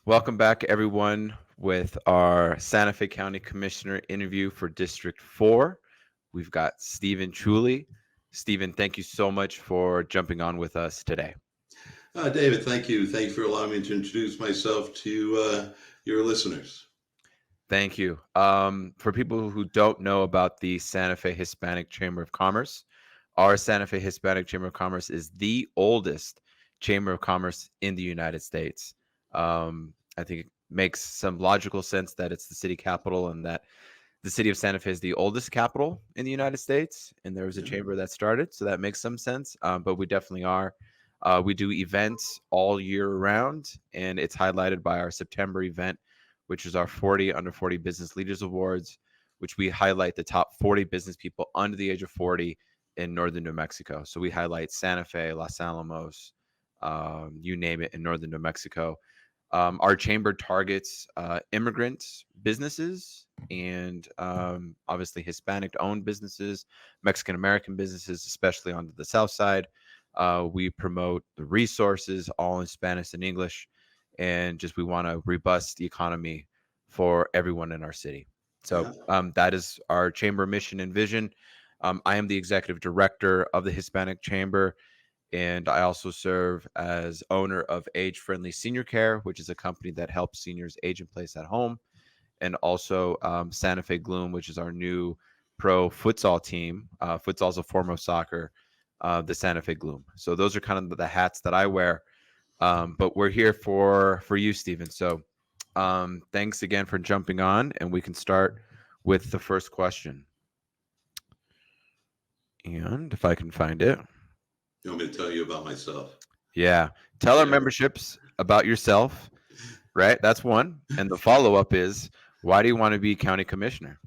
Welcome back, everyone, with our Santa Fe County Commissioner interview for District 4. We've got Stephen Chiulli. Stephen, thank you so much for jumping on with us today. David, thank you. Thank you for allowing me to introduce myself to your listeners. Thank you. For people who don't know about the Santa Fe Hispanic Chamber of Commerce, our Santa Fe Hispanic Chamber of Commerce is the oldest chamber of commerce in the United States. I think it makes some logical sense that it's the city capital and that the city of Santa Fe is the oldest capital in the United States, and there was a Yeah. chamber that started, so that makes some sense. But we definitely are. We do events all year round, and it's highlighted by our September event, which is our 40 Under 40 Business Leaders Awards, which we highlight the top 40 business people under the age of 40 in northern New Mexico. So we highlight Santa Fe, Los Alamos, you name it, in northern New Mexico. Our chamber targets immigrant businesses and obviously Hispanic owned businesses, Mexican American businesses, especially on the South Side. We promote the resources all in Spanish and English, and just we want to robust the economy for everyone in our city. So Yeah. that is our chamber mission and vision. I am the executive director of the Hispanic Chamber, and I also serve as owner of Age Friendly Senior Care, which is a company that helps seniors age in place at home, and also Santa Fe Gloom, which is our new pro futsal team. Futsal is a form of soccer, the Santa Fe Gloom. So those are kind of the hats that I wear. But we're here for you, Stephen. So thanks again for jumping on, and we can start with the first question. And if I can find it. You want me to tell you about myself? Yeah. Tell our Yeah. memberships about yourself, right? That's one. And the follow up is, why do you want to be county commissioner?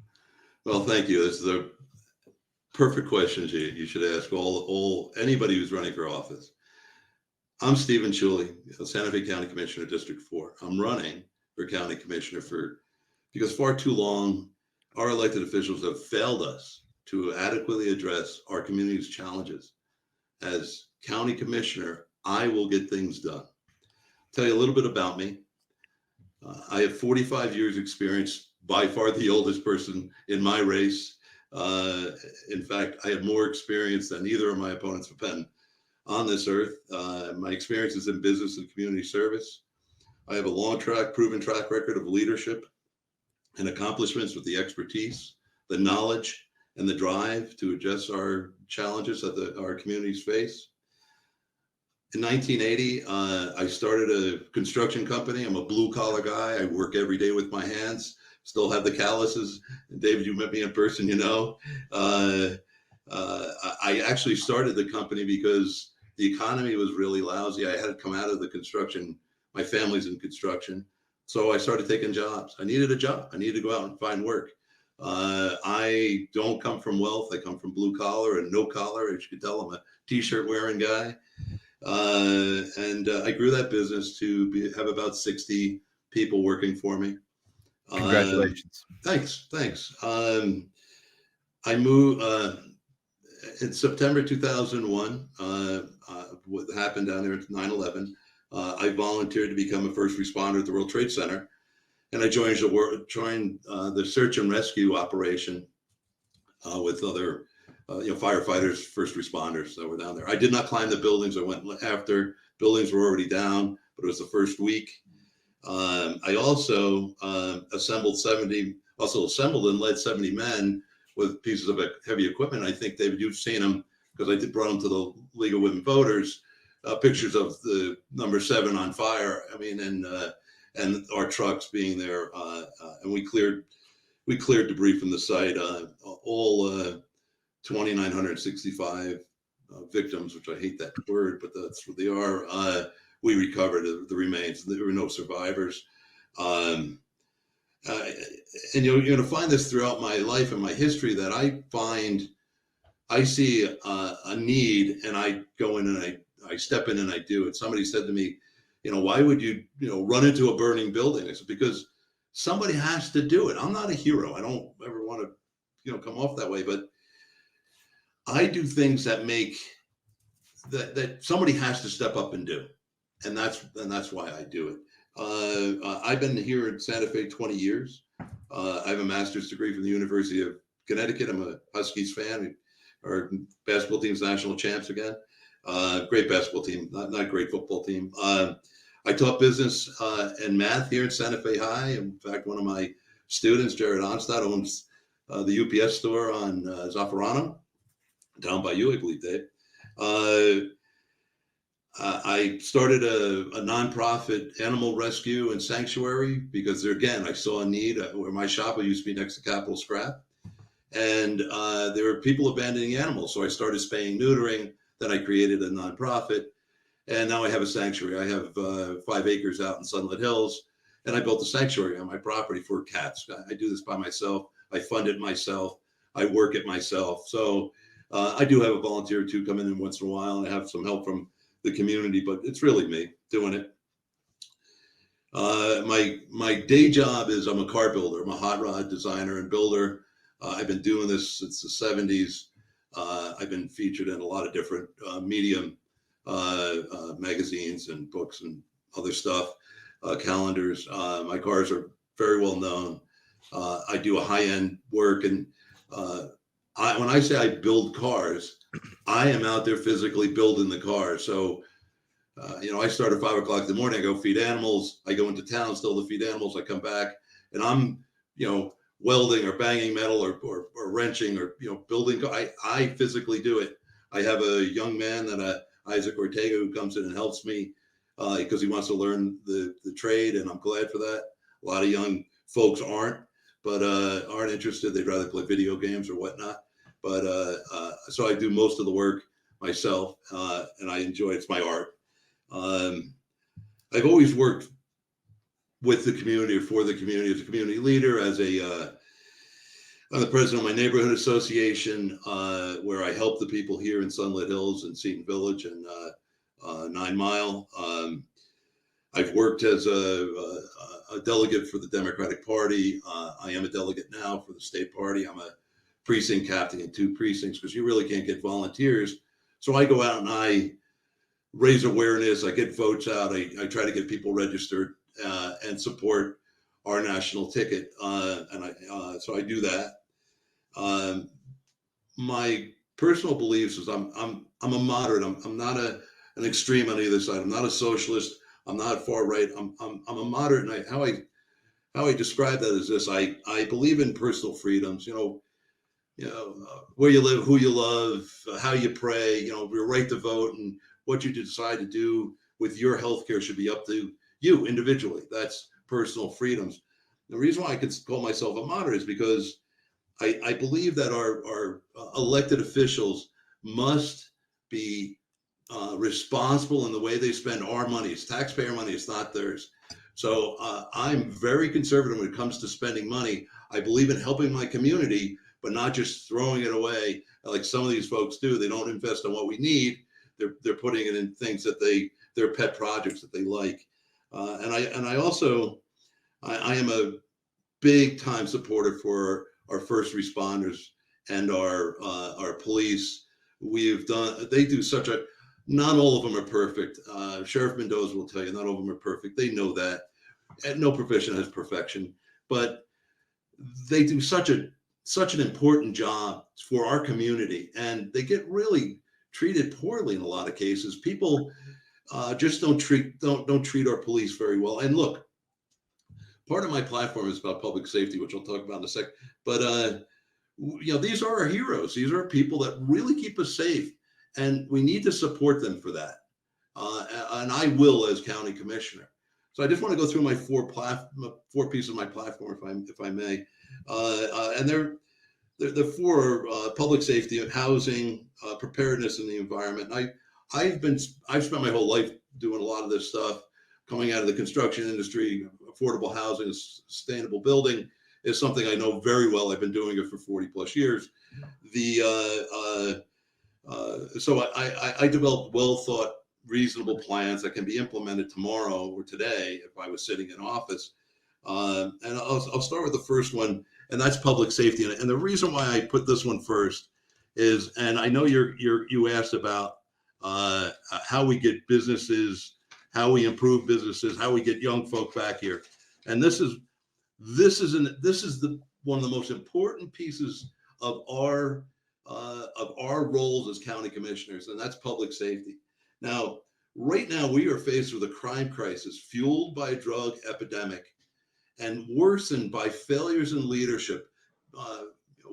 Well, thank you. This is the perfect questions you should ask all anybody who's running for office. I'm Stephen Chiulli, Santa Fe County Commissioner, District 4. I'm running for county commissioner because far too long our elected officials have failed us to adequately address our community's challenges. As county commissioner, I will get things done. Tell you a little bit about me. I have 45 years experience, by far the oldest person in my race. In fact, I have more experience than either of my opponents have been on this earth. My experience is in business and community service. I have a proven track record of leadership and accomplishments with the expertise, the knowledge, and the drive to address our challenges that our communities face. In 1980, I started a construction company. I'm a blue collar guy. I work every day with my hands. Still have the calluses. David, you met me in person, you know. Uh, I actually started the company because the economy was really lousy. I had to come out of the construction. My family's in construction. So I started taking jobs. I needed a job. I needed to go out and find work. I don't come from wealth. I come from blue collar and no collar. As you can tell, I'm a t-shirt wearing guy. And I grew that business to have about 60 people working for me. Um, Congratulations. thanks. I moved in September 2001. What happened down there at 9/11? I volunteered to become a first responder at the World Trade Center, and I joined the search and rescue operation with other firefighters, first responders that were down there. I did not climb the buildings. I went after buildings were already down, but it was the first week. I also assembled and led 70 men with pieces of heavy equipment. I think, David, you've seen them because I brought them to the League of Women Voters. Pictures of the number 7 on fire. I mean, and our trucks being there, and we cleared debris from the site. All 2,965 victims, which I hate that word, but that's what they are. We recovered the remains. There were no survivors. Um, uh, and you're going to find this throughout my life and my history that I see a need, and I go in and I step in and I do it. Somebody said to me, why would you run into a burning building? I said, because somebody has to do it. I'm not a hero. I don't ever want to come off that way, but I do things that make that somebody has to step up and do, and that's why I do it. I've been here in Santa Fe 20 years. I have a master's degree from the University of Connecticut. I'm a Huskies fan. Our basketball team's national champs again. Great basketball team, not great football team. I taught business and math here in Santa Fe High. In fact, one of my students, Jared Onstad, owns the UPS store on Zaffarano, down by you, I believe, Dave. I started a nonprofit animal rescue and sanctuary because there again, I saw a need where my shop used to be next to Capital Scrap. And there were people abandoning animals. So I started spaying, neutering. Then I created a nonprofit. And now I have a sanctuary. I have 5 acres out in Sunlit Hills. And I built a sanctuary on my property for cats. I do this by myself. I fund it myself. I work it myself. So I do have a volunteer or two come in once in a while. And I have some help from the community, but it's really me doing it. My day job is I'm a car builder. I'm a hot rod designer and builder. I've been doing this since the 70s. I've been featured in a lot of different medium magazines and books and other stuff, calendars. My cars are very well known. I do a high-end work, and when I say I build cars, I am out there physically building the car. So, I start at 5 o'clock in the morning. I go feed animals. I go into town still to feed animals. I come back, and I'm, welding or banging metal or wrenching or building. I physically do it. I have a young man that Isaac Ortega who comes in and helps me because he wants to learn the trade, and I'm glad for that. A lot of young folks aren't interested. They'd rather play video games or whatnot. But so I do most of the work myself, and I enjoy it. It's my art. I've always worked with the community or for the community as a community leader, as I'm the president of my neighborhood association, where I help the people here in Sunlit Hills and Seton Village and 9 Mile. I've worked as a delegate for the Democratic Party. I am a delegate now for the state party. I'm a precinct captain in 2 precincts because you really can't get volunteers. So I go out and I raise awareness. I get votes out. I try to get people registered and support our national ticket. So I do that. My personal beliefs is I'm a moderate. I'm not an extreme on either side. I'm not a socialist. I'm not far right. I'm a moderate. And how I describe that is this: I believe in personal freedoms. Where you live, who you love, how you pray. Your right to vote, and what you decide to do with your healthcare should be up to you individually. That's personal freedoms. The reason why I could call myself a moderate is because I believe that our elected officials must be responsible in the way they spend our money. It's taxpayer money. It's not theirs. So I'm very conservative when it comes to spending money. I believe in helping my community, but not just throwing it away like some of these folks do. They don't invest in what we need. They're putting it in things that their pet projects that they like. And I also am a big time supporter for our first responders and our police. They do such a, not all of them are perfect. Sheriff Mendoza will tell you not all of them are perfect. They know that. And no profession has perfection, but they do such an important job for our community, and they get really treated poorly in a lot of cases. People just don't treat our police very well. And look, part of my platform is about public safety, which I'll talk about in a sec. But these are our heroes. These are people that really keep us safe, and we need to support them for that. And I will, as county commissioner. So I just want to go through my 4 pieces of my platform, if I may. And they're the 4 public safety and housing, preparedness in the environment. And I've spent my whole life doing a lot of this stuff, coming out of the construction industry. Affordable housing, sustainable building is something I know very well. I've been doing it for 40 plus years. So I developed well thought, reasonable plans that can be implemented tomorrow or today if I was sitting in office. And I'll start with the first one, and that's public safety. And the reason why I put this one first is, and I know you asked about how we get businesses, how we improve businesses, how we get young folk back here. And this is the one of the most important pieces of our roles as county commissioners, and that's public safety. Now, right now, we are faced with a crime crisis fueled by a drug epidemic and worsened by failures in leadership. Uh,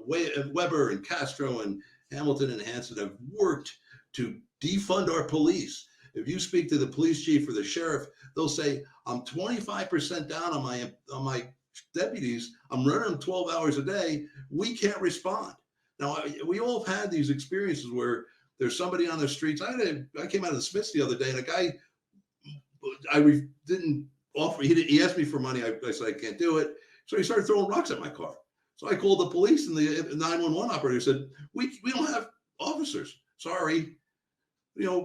Weber and Castro and Hamilton and Hanson have worked to defund our police. If you speak to the police chief or the sheriff, they'll say, "I'm 25% down on my deputies. I'm running them 12 hours a day. We can't respond." Now, we all have had these experiences where there's somebody on the streets. I came out of the Smiths the other day, and a guy, didn't offer. He asked me for money. I said I can't do it. So he started throwing rocks at my car. So I called the police, and the 911 operator said, "We don't have officers. Sorry,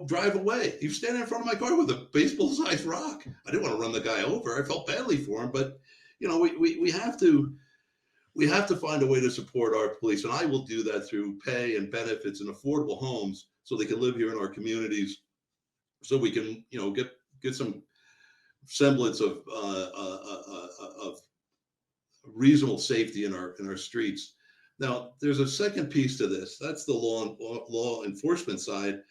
drive away." He was standing in front of my car with a baseball-sized rock. I didn't want to run the guy over. I felt badly for him, but we have to find a way to support our police, and I will do that through pay and benefits and affordable homes so they can live here in our communities, so we can get some semblance of reasonable safety in our streets. Now, there's a second piece to this. That's the law enforcement side.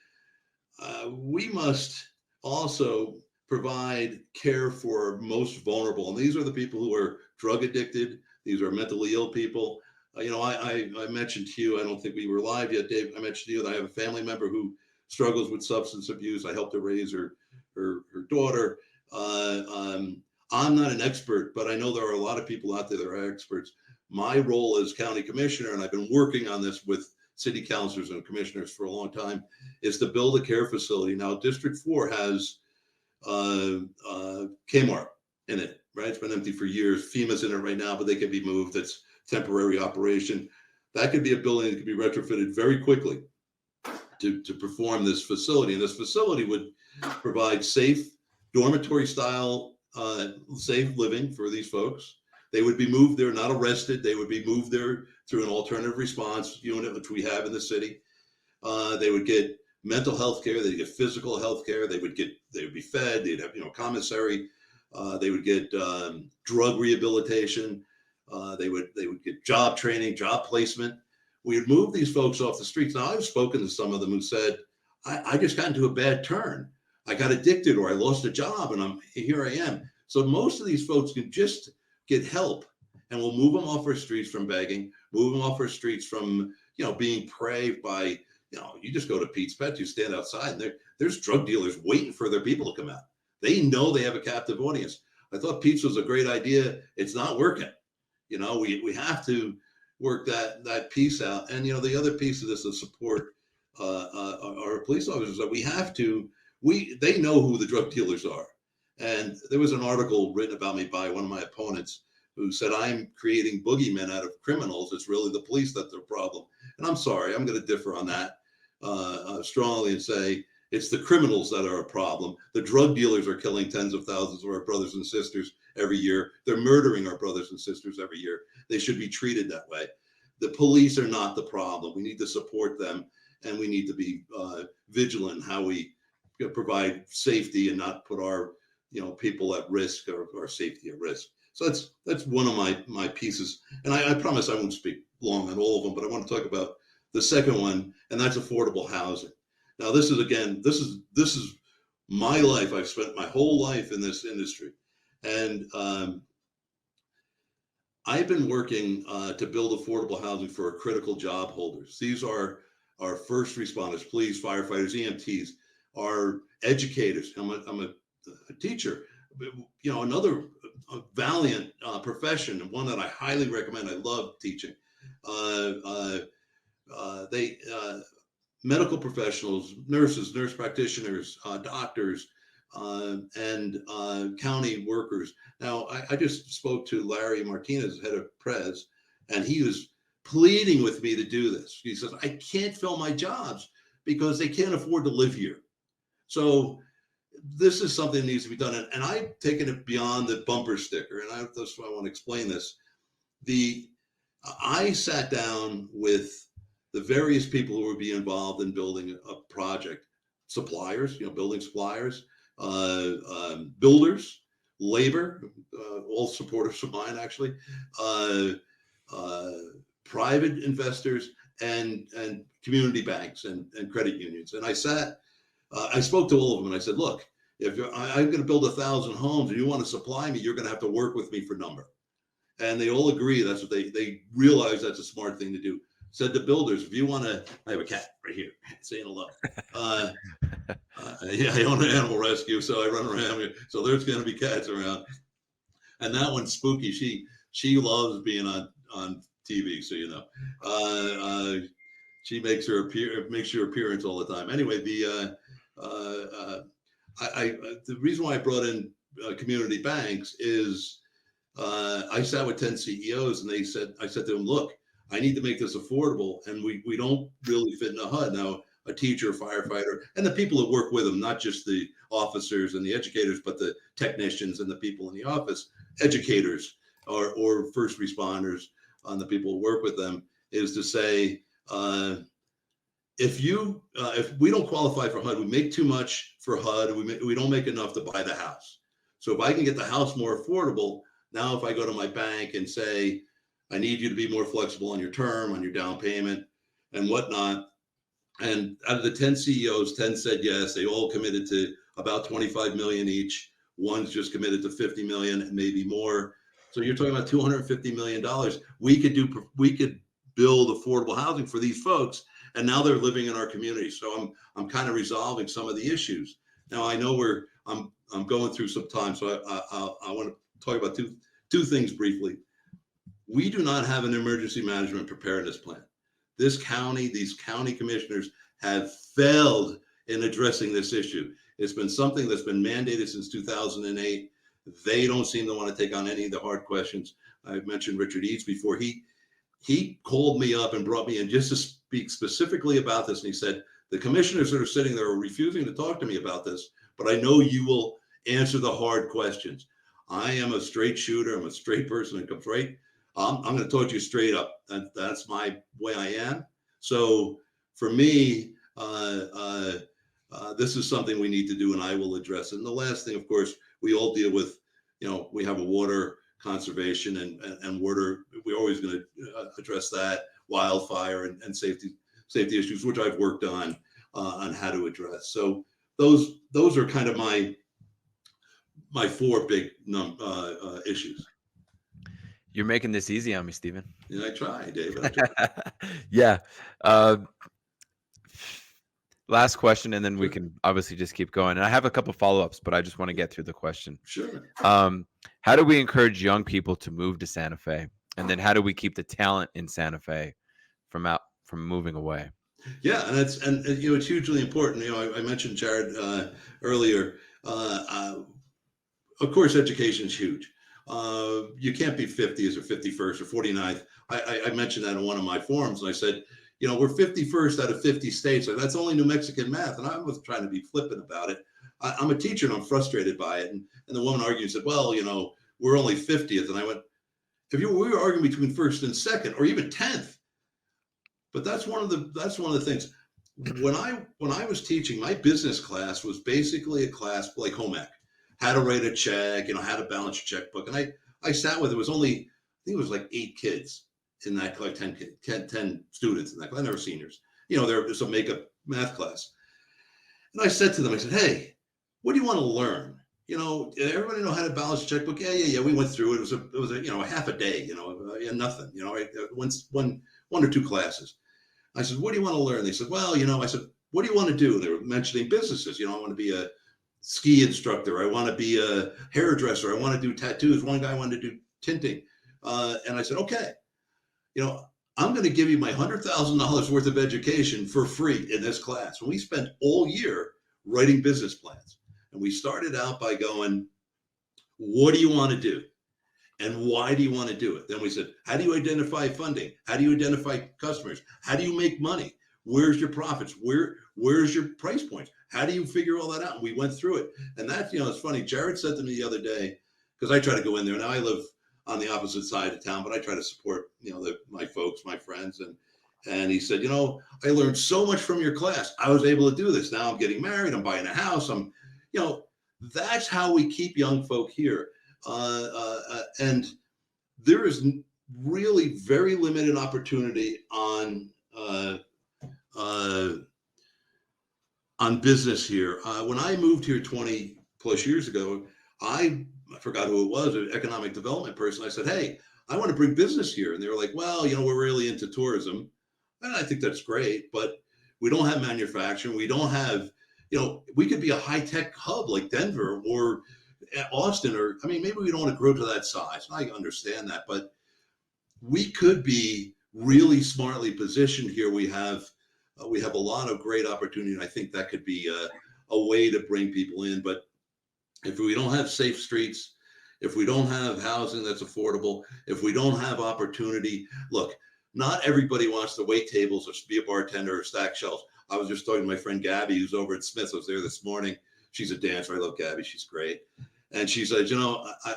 We must also provide care for most vulnerable, and these are the people who are drug addicted. These are mentally ill people. I mentioned to you, I don't think we were live yet, Dave. I mentioned to you that I have a family member who struggles with substance abuse. I helped her raise her daughter. I'm not an expert, but I know there are a lot of people out there that are experts. My role as county commissioner, and I've been working on this with city councilors and commissioners for a long time, is to build a care facility. Now, District 4 has Kmart in it, right? It's been empty for years. FEMA's in it right now, but they can be moved. It's temporary operation. That could be a building that could be retrofitted very quickly to perform this facility. And this facility would provide safe dormitory style, safe living for these folks. They would be moved there, not arrested. They would be moved there through an alternative response unit, which we have in the city. They would get mental health care. They'd get physical health care. They would be fed. They'd have, commissary. They would get drug rehabilitation. They would get job training, job placement. We would move these folks off the streets. Now, I've spoken to some of them who said, I just got into a bad turn. I got addicted, or I lost a job, and here I am. So most of these folks can just get help, and we'll move them off our streets from begging, move them off our streets from, being prey by, you just go to Pete's Pets, you stand outside, and there's drug dealers waiting for their people to come out. They know they have a captive audience. I thought Pete's was a great idea. It's not working. We have to work that piece out. And, the other piece of this is support our police officers, that they know who the drug dealers are. And there was an article written about me by one of my opponents who said, "I'm creating boogeymen out of criminals. It's really the police that's the problem." And I'm sorry, I'm going to differ on that strongly and say it's the criminals that are a problem. The drug dealers are killing tens of thousands of our brothers and sisters every year. They're murdering our brothers and sisters every year. They should be treated that way. The police are not the problem. We need to support them, and we need to be vigilant in how we provide safety and not put our people at risk, or our safety at risk. So that's one of my pieces. And I promise I won't speak long on all of them, but I want to talk about the second one, and that's affordable housing. Now, this is my life. I've spent my whole life in this industry, and I've been working to build affordable housing for our critical job holders. These are our first responders, police, firefighters, EMTs, our educators. I'm a teacher, another valiant profession, and one that I highly recommend. I love teaching. Medical professionals, nurses, nurse practitioners, doctors, and county workers. Now, I just spoke to Larry Martinez, head of Pres, and he was pleading with me to do this. He says, "I can't fill my jobs because they can't afford to live here." So this is something that needs to be done. And I've taken it beyond the bumper sticker. And that's why I want to explain this. I sat down with the various people who would be involved in building a project, suppliers, building suppliers, builders, labor, all supporters of mine actually, uh, uh, private investors, and community banks and credit unions. And I spoke to all of them, and I said, look, if I'm going to build 1,000 homes and you want to supply me, you're going to have to work with me for number. And they all agree. That's what they realize that's a smart thing to do. Said the builders, if you want to, I have a cat right here saying hello. Yeah, I own an animal rescue, so I run around here. So there's going to be cats around, and that one's spooky. She loves being on TV, so you know. She makes her appearance all the time. Anyway, the reason why I brought in community banks is I sat with 10 CEOs, and I said to them, look, I need to make this affordable, and we don't really fit in a HUD. Now, a teacher, firefighter, and the people that work with them, not just the officers and the educators, but the technicians and the people in the office, educators or first responders, on the people who work with them, is to say, if we don't qualify for HUD, we make too much for HUD, we don't make enough to buy the house. So if I can get the house more affordable, now if I go to my bank and say, I need you to be more flexible on your term, on your down payment and whatnot. And out of the 10 CEOs, 10 said yes. They all committed to about 25 million each. One's just committed to 50 million and maybe more. So you're talking about $250 million. We could build affordable housing for these folks, and now they're living in our community. So I'm kind of resolving some of the issues. Now I know I'm going through some time, so I want to talk about two things briefly. We do not have an emergency management preparedness plan. These county commissioners have failed in addressing this issue. It's been something that's been mandated since 2008. They don't seem to want to take on any of the hard questions. I've mentioned Richard Eads before. He called me up and brought me in just to speak specifically about this. And he said, the commissioners that are sitting there are refusing to talk to me about this, but I know you will answer the hard questions. I am a straight shooter. I'm a straight person that comes right. I'm going to talk to you straight up. That's my way I am. So for me, this is something we need to do, and I will address it. And the last thing, of course, we all deal with, we have a water conservation and water. We're always going to address that, wildfire and safety issues, which I've worked on how to address. So those are kind of my four big issues. You're making this easy on me, Stephen. Yeah, I try, David. I try. Yeah. Last question, and then we can obviously just keep going. And I have a couple follow-ups, but I just want to get through the question. Sure. How do we encourage young people to move to Santa Fe? And then how do we keep the talent in Santa Fe from moving away? Yeah, and it's hugely important. I mentioned Jared earlier. Of course, education is huge. You can't be 50th or 51st or 49th. I mentioned that in one of my forums, and I said, we're 51st out of 50 states. That's only New Mexican math. And I was trying to be flippant about it. I'm a teacher, and I'm frustrated by it. And the woman argued and said, well, we're only 50th. And I went, we were arguing between first and second, or even 10th. But that's one of the things. When I was teaching, my business class was basically a class like home ec, how to write a check, how to balance your checkbook. And I sat with, it was only, I think it was like 8 kids in that, like 10 students in that class, they were seniors. There was a makeup math class. And I said to them, I said, hey, what do you want to learn? Everybody know how to balance a checkbook? Yeah. We went through it. It was a half a day, nothing, one or two classes. I said, what do you want to learn? They said, well, I said, what do you want to do? And they were mentioning businesses. I want to be a ski instructor. I want to be a hairdresser. I want to do tattoos. One guy wanted to do tinting. And I said, okay, I'm going to give you my $100,000 worth of education for free in this class. And we spent all year writing business plans. And we started out by going, what do you want to do? And why do you want to do it? Then we said, how do you identify funding? How do you identify customers? How do you make money? Where's your profits? Where's your price points? How do you figure all that out? And we went through it. And that, it's funny. Jared said to me the other day, because I try to go in there. Now I live on the opposite side of town, but I try to support, my folks, my friends. And he said, I learned so much from your class. I was able to do this. Now I'm getting married. I'm buying a house. That's how we keep young folk here. And there is really very limited opportunity uh, on business here. When I moved here 20 plus years ago, I forgot who it was, an economic development person. I said, hey, I want to bring business here. And they were like, well, we're really into tourism. And I think that's great, but we don't have manufacturing. We don't have, we could be a high tech hub like Denver or Austin, or, I mean, maybe we don't want to grow to that size. I understand that, but we could be really smartly positioned here. We have a lot of great opportunity, and I think that could be a way to bring people in. But if we don't have safe streets, if we don't have housing that's affordable, if we don't have opportunity, look, not everybody wants to wait tables or be a bartender or stack shelves. I was just talking to my friend Gabby, who's over at Smith's. I was there this morning. She's a dancer. I love Gabby. She's great. And she said,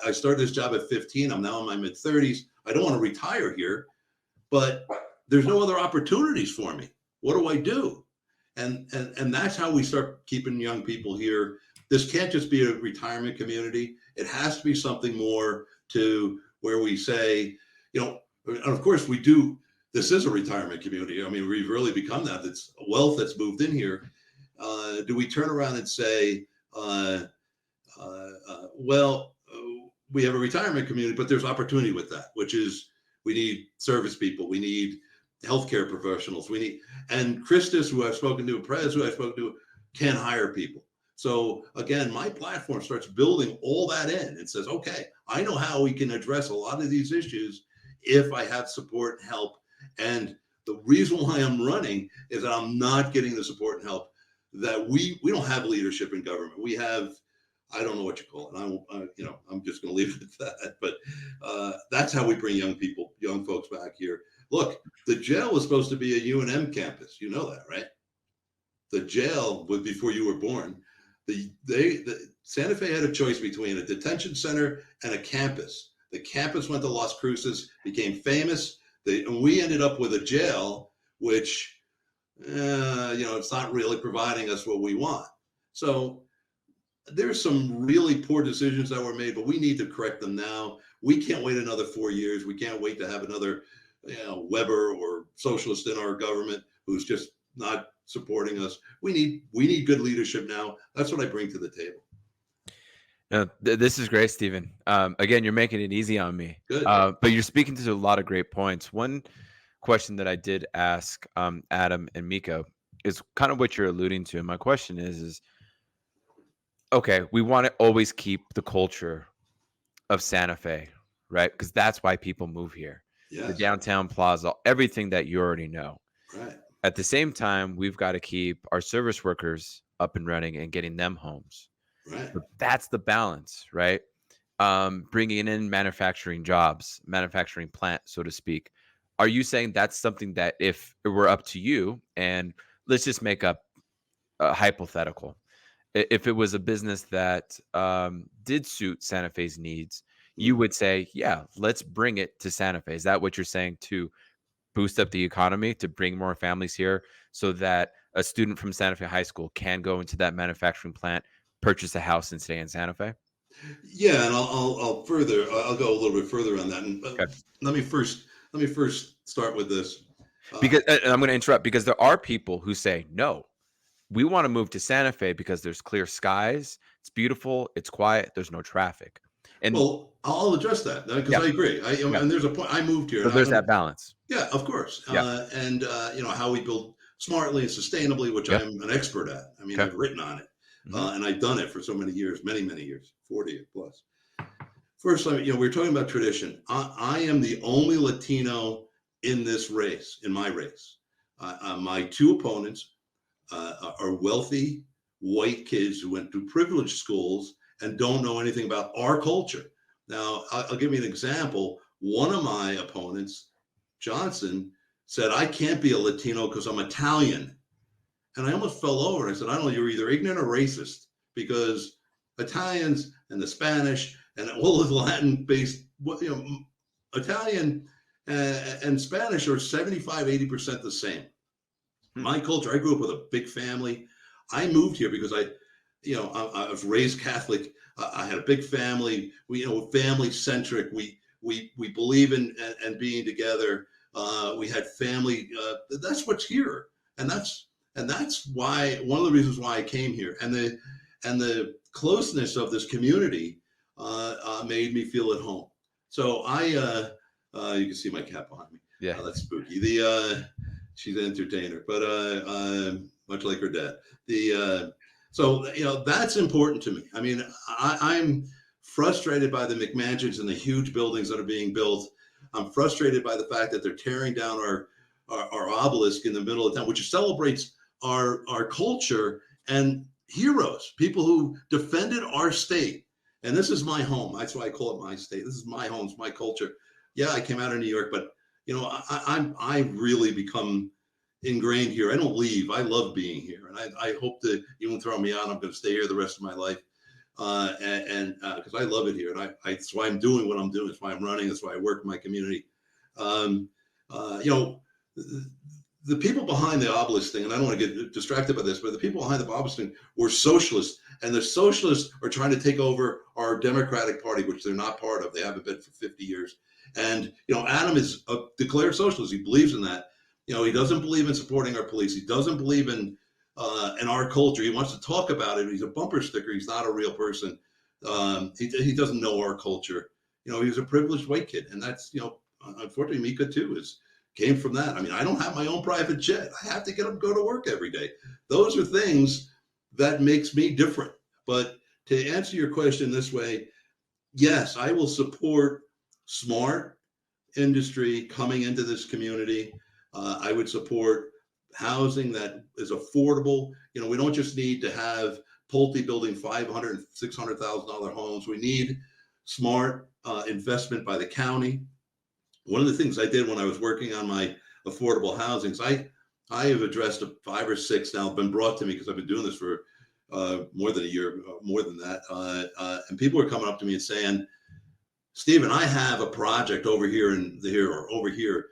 I started this job at 15. I'm now in my mid 30s. I don't want to retire here, but there's no other opportunities for me. What do I do? And that's how we start keeping young people here. This can't just be a retirement community. It has to be something more to where we say, and of course we do. This is a retirement community. I mean, we've really become that. It's wealth that's moved in here. Do we turn around and say, we have a retirement community, but there's opportunity with that, which is we need service people. We need healthcare professionals. And Christus, who I've spoken to, Prez, who I've spoken to, can hire people. So again, my platform starts building all that in and says, okay, I know how we can address a lot of these issues if I have support and help. And the reason why I'm running is that I'm not getting the support and help that we don't have leadership in government. We have, I don't know what you call it. I'm just going to leave it at that. But that's how we bring young folks back here. Look, the jail was supposed to be a UNM campus. You know that, right? The jail was before you were born. The Santa Fe had a choice between a detention center and a campus. The campus went to Las Cruces, became famous. And we ended up with a jail, which, it's not really providing us what we want. So there's some really poor decisions that were made, but we need to correct them now. We can't wait another 4 years. We can't wait to have another Weber or socialist in our government who's just not supporting us. We need good leadership now. That's what I bring to the table. No, this is great, Stephen. Again, you're making it easy on me. Good. But you're speaking to a lot of great points. One question that I did ask Adam and Miko is kind of what you're alluding to. And my question is okay, we want to always keep the culture of Santa Fe, right? Because that's why people move here. Yes. The downtown plaza, everything that you already know. Right. At the same time, we've got to keep our service workers up and running and getting them homes. Right. So that's the balance, right? Bringing in manufacturing jobs, manufacturing plant, so to speak. Are you saying that's something that if it were up to you, and let's just make up a hypothetical, if it was a business that did suit Santa Fe's needs, you would say, yeah, let's bring it to Santa Fe. Is that what you're saying, to boost up the economy, to bring more families here so that a student from Santa Fe High School can go into that manufacturing plant, purchase a house, and stay in Santa Fe? Yeah, and I'll go a little bit further on that. And Okay. let me first start with this. Because and I'm going to interrupt, because there are people who say, no, we want to move to Santa Fe because there's clear skies, it's beautiful, it's quiet, there's no traffic. And well, I'll address that because I agree. And there's a point. I moved here. So there's that balance. Yeah, of course. Yeah. And how we build smartly and sustainably, which I'm an expert at. I mean, I've written on it, and I've done it for so many years, many years, 40 plus. First, we're talking about tradition. I am the only Latino in this race, in my race. My two opponents are wealthy white kids who went to privileged schools and don't know anything about our culture. Now, I'll give you an example. One of my opponents, Johnson, said, I can't be a Latino because I'm Italian. And I almost fell over. I said, I don't know, you're either ignorant or racist, because Italians and the Spanish and all of the Latin-based, Italian and Spanish are 75, 80% the same. My culture, I grew up with a big family. I moved here because I was raised Catholic. I had a big family. Family centric. We believe in and being together. We had family. That's what's here, and that's why one of the reasons why I came here, and the closeness of this community made me feel at home. So you can see my cat behind me. Yeah. That's spooky. She's an entertainer, but much like her dad. So that's important to me. I mean, I'm frustrated by the McMansions and the huge buildings that are being built. I'm frustrated by the fact that they're tearing down our obelisk in the middle of town, which celebrates our culture and heroes, people who defended our state. And this is my home. That's why I call it my state. This is my home. It's my culture. Yeah, I came out of New York, but I really become ingrained here. I don't leave. I love being here, and I hope that you won't throw me out. I'm going to stay here the rest of my life, and because I love it here, and that's why I'm doing what I'm doing. That's why I'm running. That's why I work in my community. Um, you know, the people behind the obelisk thing, and I don't want to get distracted by this, but the people behind the obelisk thing were socialists, and the socialists are trying to take over our Democratic Party, which they're not part of. They haven't been for 50 years. And Adam is a declared socialist. He believes in that. He doesn't believe in supporting our police. He doesn't believe in our culture. He wants to talk about it. He's a bumper sticker. He's not a real person. He doesn't know our culture. He was a privileged white kid, and that's unfortunately Mika too came from that. I mean, I don't have my own private jet. I have to get up, go to work every day. Those are things that makes me different. But to answer your question this way, yes, I will support smart industry coming into this community. I would support housing that is affordable. We don't just need to have Pulte building $500,000 and $600,000 homes. We need smart investment by the county. One of the things I did when I was working on my affordable housings, I have addressed 5 or 6 now, been brought to me because I've been doing this for more than a year, more than that. And people are coming up to me and saying, Stephen, I have a project over here or over here.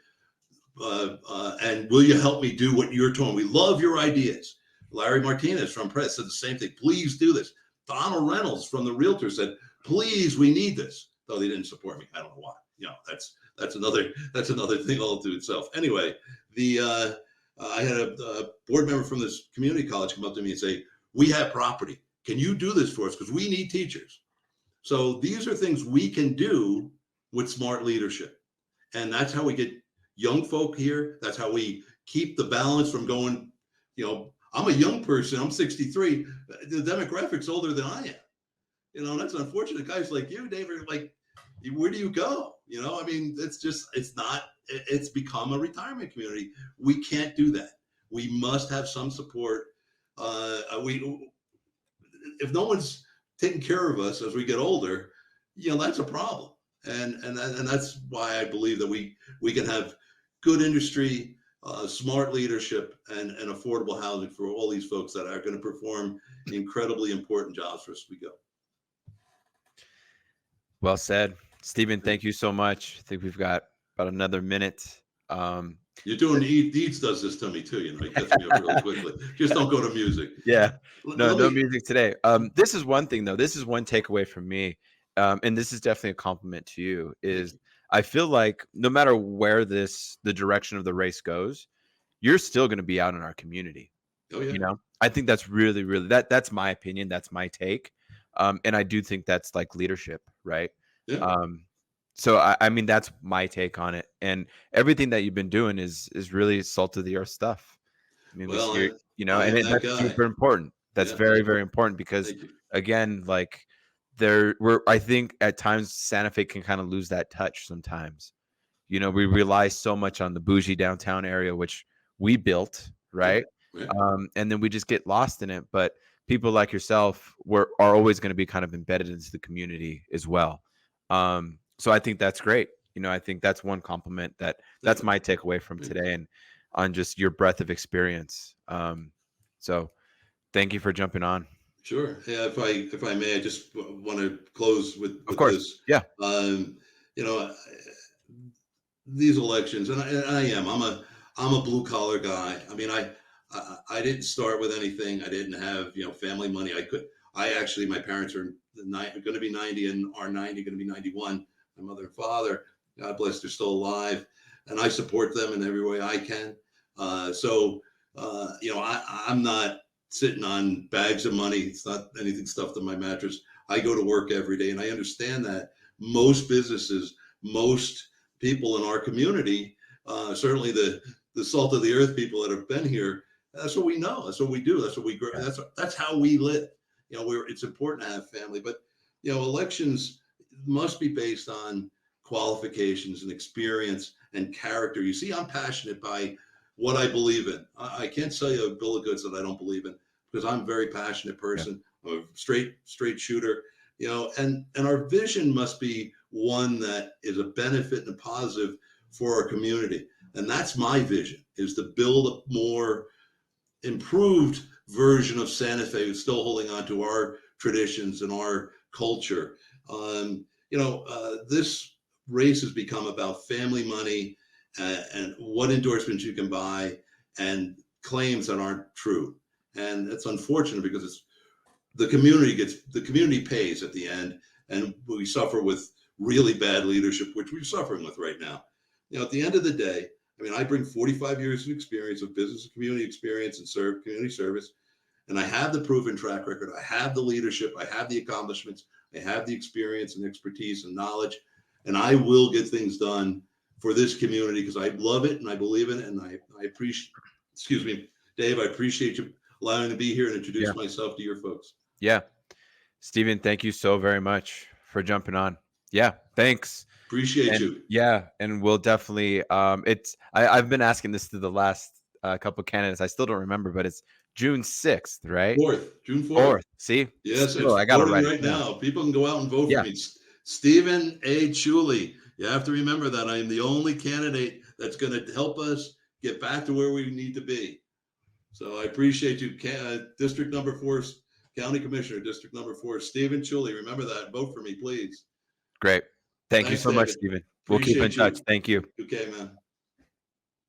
And will you help me do what you're doing? We love your ideas. Larry Martinez from Press said the same thing. Please do this. Donald Reynolds from the Realtor said, please, we need this. Though they didn't support me. I don't know why. That's another thing all to itself. Anyway, I had a board member from this community college come up to me and say, we have property. Can you do this for us? Because we need teachers. So these are things we can do with smart leadership. And that's how we get young folk here. That's how we keep the balance from going, I'm a young person. I'm 63. The demographic's older than I am. That's unfortunate. Guys like you, David, like, where do you go? I mean, it's become a retirement community. We can't do that. We must have some support. If no one's taking care of us as we get older, that's a problem. And that's why I believe that we can have good industry, smart leadership, and affordable housing for all these folks that are going to perform incredibly important jobs for us as we go. Well said. Stephen, thank you so much. I think we've got about another minute. You're doing Deeds does this to me too. He gets me up really quickly. Just don't go to music. Yeah. No music today. This is one thing though. This is one takeaway from me. And this is definitely a compliment to you, is I feel like no matter where the direction of the race goes, you're still going to be out in our community. Oh, yeah. I think that's really, really, that's my opinion. That's my take. And I do think that's like leadership, right? Yeah. So I mean, that's my take on it. And everything that you've been doing is really salt of the earth stuff. I mean, well, and that's super important. That's very, very important because again, like I think at times Santa Fe can kind of lose that touch sometimes. We rely so much on the bougie downtown area, which we built, right? Yeah. And then we just get lost in it. But people like yourself are always going to be kind of embedded into the community as well. So I think that's great. I think that's one compliment that's my takeaway from today, and on just your breadth of experience. So thank you for jumping on. Sure. Yeah. If I may, I just want to close with of course. this. Yeah. These elections, and I'm a blue collar guy. I mean, I didn't start with anything. I didn't have family money. My parents are going to be 90 and are 90, going to be 91. My mother and father, God bless, they're still alive. And I support them in every way I can. I'm not sitting on bags of money. It's not anything stuffed in my mattress. I go to work every day, and I understand that most businesses, most people in our community, certainly the salt of the earth people that have been here, that's what we know. That's what we do. That's what we grow. That's how we live. It's important to have family, but elections must be based on qualifications and experience and character. You see, I'm passionate by what I believe in. I can't sell you a bill of goods that I don't believe in, because I'm a very passionate person. I'm a straight shooter, and our vision must be one that is a benefit and a positive for our community. And that's my vision, is to build a more improved version of Santa Fe, who's still holding on to our traditions and our culture. This race has become about family money, and what endorsements you can buy, and claims that aren't true. And it's unfortunate, because the community pays at the end, and we suffer with really bad leadership, which we're suffering with right now. At the end of the day, I bring 45 years of experience of business and community experience and community service, and I have the proven track record. I have the leadership. I have the accomplishments. I have the experience and expertise and knowledge, and I will get things done for this community, because I love it and I believe in it. And I appreciate, excuse me, Dave, I appreciate you allowing me to be here and introduce myself to your folks. Yeah. Stephen, thank you so very much for jumping on. Yeah, thanks. Appreciate you. Yeah, and we'll definitely. I've been asking this to the last couple of candidates. I still don't remember, but it's June 6th, right? June 4th. See, yes, still, it's I got to voting write right it down. now. People can go out and vote for me. Stephen A. Chiulli. You have to remember that I am the only candidate that's going to help us get back to where we need to be. So I appreciate you, District Number 4, County Commissioner, District Number 4, Stephen Chiulli. Remember that. Vote for me, please. Great. Thank you Thanks, so much, David. Stephen. We'll keep in touch. Thank you. Okay, man.